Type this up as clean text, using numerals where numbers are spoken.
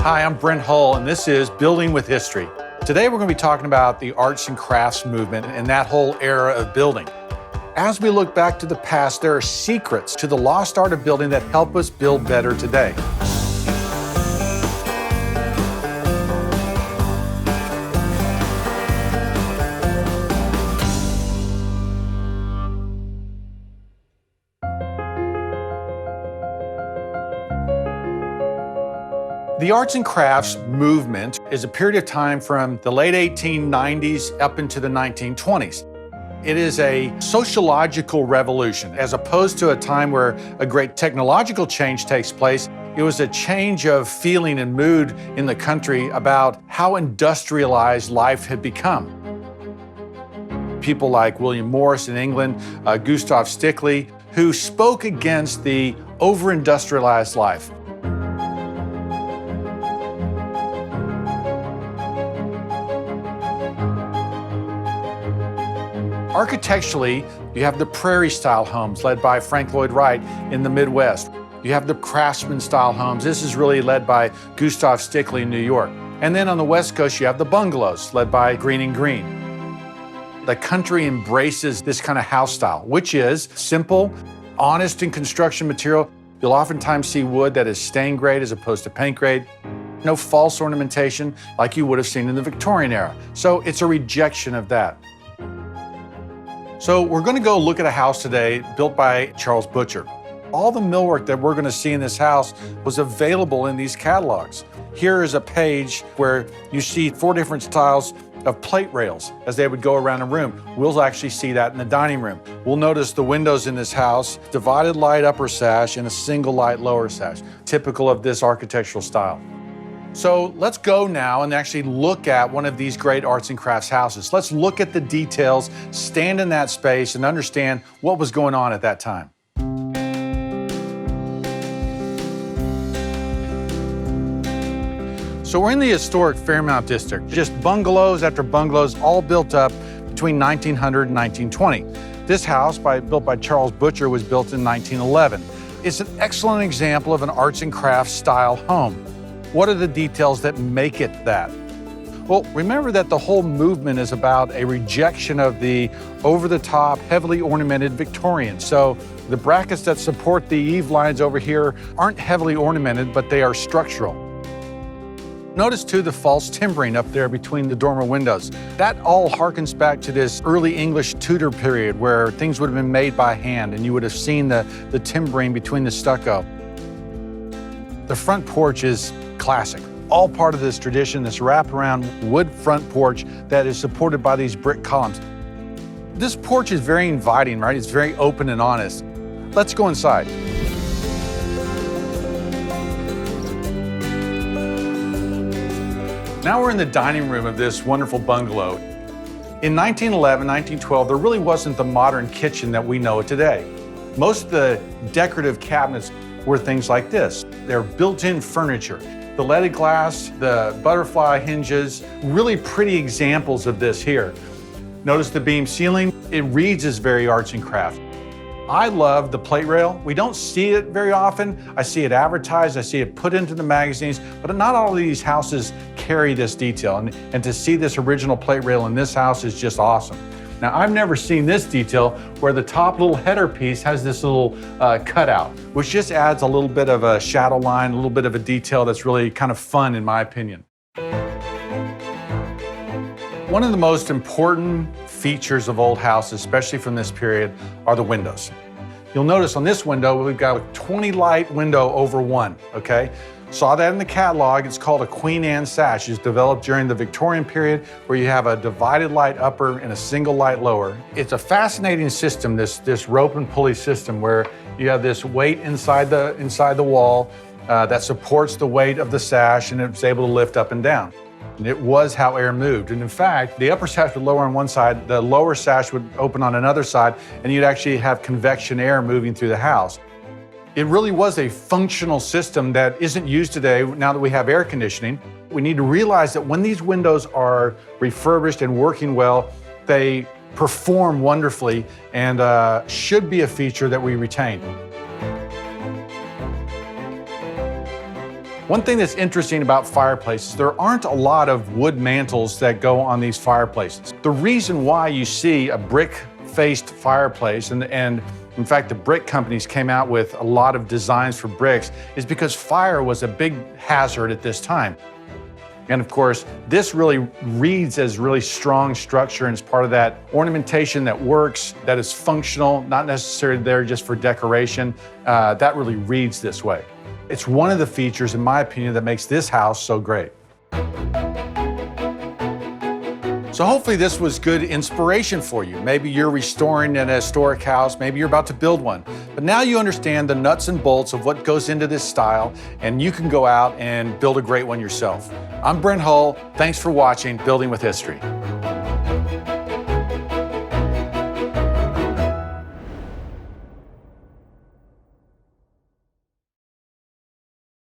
Hi, I'm Brent Hull, and this is Building with History. Today we're going to be talking about the arts and crafts movement and that whole era of building. As we look back to the past, there are secrets to the lost art of building that help us build better today. The arts and crafts movement is a period of time from the late 1890s up into the 1920s. It is a sociological revolution. As opposed to a time where a great technological change takes place, it was a change of feeling and mood in the country about how industrialized life had become. People like William Morris in England, Gustav Stickley, who spoke against the over-industrialized life. Architecturally, you have the prairie-style homes led by Frank Lloyd Wright in the Midwest. You have the craftsman-style homes. This is really led by Gustav Stickley in New York. And then on the West Coast, you have the bungalows led by Green and Green. The country embraces this kind of house style, which is simple, honest in construction material. You'll oftentimes see wood that is stain grade as opposed to paint grade. No false ornamentation like you would have seen in the Victorian era. So it's a rejection of that. So we're going to go look at a house today built by Charles Butcher. All the millwork that we're going to see in this house was available in these catalogs. Here is a page where you see 4 different styles of plate rails as they would go around a room. We'll actually see that in the dining room. We'll notice the windows in this house, divided light upper sash and a single light lower sash, typical of this architectural style. So let's go now and actually look at one of these great arts and crafts houses. Let's look at the details, stand in that space, and understand what was going on at that time. So we're in the historic Fairmount District, just bungalows after bungalows, all built up between 1900 and 1920. This house, built by Charles Butcher, was built in 1911. It's an excellent example of an arts and crafts style home. What are the details that make it that? Well, remember that the whole movement is about a rejection of the over-the-top, heavily ornamented Victorian. So the brackets that support the eave lines over here aren't heavily ornamented, but they are structural. Notice too the false timbering up there between the dormer windows. That all harkens back to this early English Tudor period where things would have been made by hand and you would have seen the timbering between the stucco. The front porch is classic. All part of this tradition, this wraparound wood front porch that is supported by these brick columns. This porch is very inviting, right? It's very open and honest. Let's go inside. Now we're in the dining room of this wonderful bungalow. In 1911, 1912, there really wasn't the modern kitchen that we know today. Most of the decorative cabinets were things like this. They're built-in furniture. The leaded glass, the butterfly hinges, really pretty examples of this here. Notice the beam ceiling. It reads as very arts and crafts. I love the plate rail. We don't see it very often. I see it advertised, I see it put into the magazines, but not all of these houses carry this detail. And to see this original plate rail in this house is just awesome. Now, I've never seen this detail where the top little header piece has this little cutout, which just adds a little bit of a shadow line, a little bit of a detail that's really kind of fun in my opinion. One of the most important features of old houses, especially from this period, are the windows. You'll notice on this window, we've got a 20 light window over one, okay? Saw that in the catalog. It's called a Queen Anne sash. It's developed during the Victorian period where you have a divided light upper and a single light lower. It's a fascinating system, this rope and pulley system where you have this weight inside the wall that supports the weight of the sash and it's able to lift up and down. And it was how air moved. And in fact, the upper sash would lower on one side, the lower sash would open on another side, and you'd actually have convection air moving through the house. It really was a functional system that isn't used today now that we have air conditioning. We need to realize that when these windows are refurbished and working well, they perform wonderfully and should be a feature that we retain. One thing that's interesting about fireplaces, there aren't a lot of wood mantles that go on these fireplaces. The reason why you see a brick-faced fireplace, and in fact the brick companies came out with a lot of designs for bricks, is because fire was a big hazard at this time. And of course, this really reads as really strong structure and is part of that ornamentation that works, that is functional, not necessarily there just for decoration. That really reads this way. It's one of the features, in my opinion, that makes this house so great. So hopefully this was good inspiration for you. Maybe you're restoring an historic house, maybe you're about to build one. But now you understand the nuts and bolts of what goes into this style, and you can go out and build a great one yourself. I'm Brent Hull. Thanks for watching Building with History.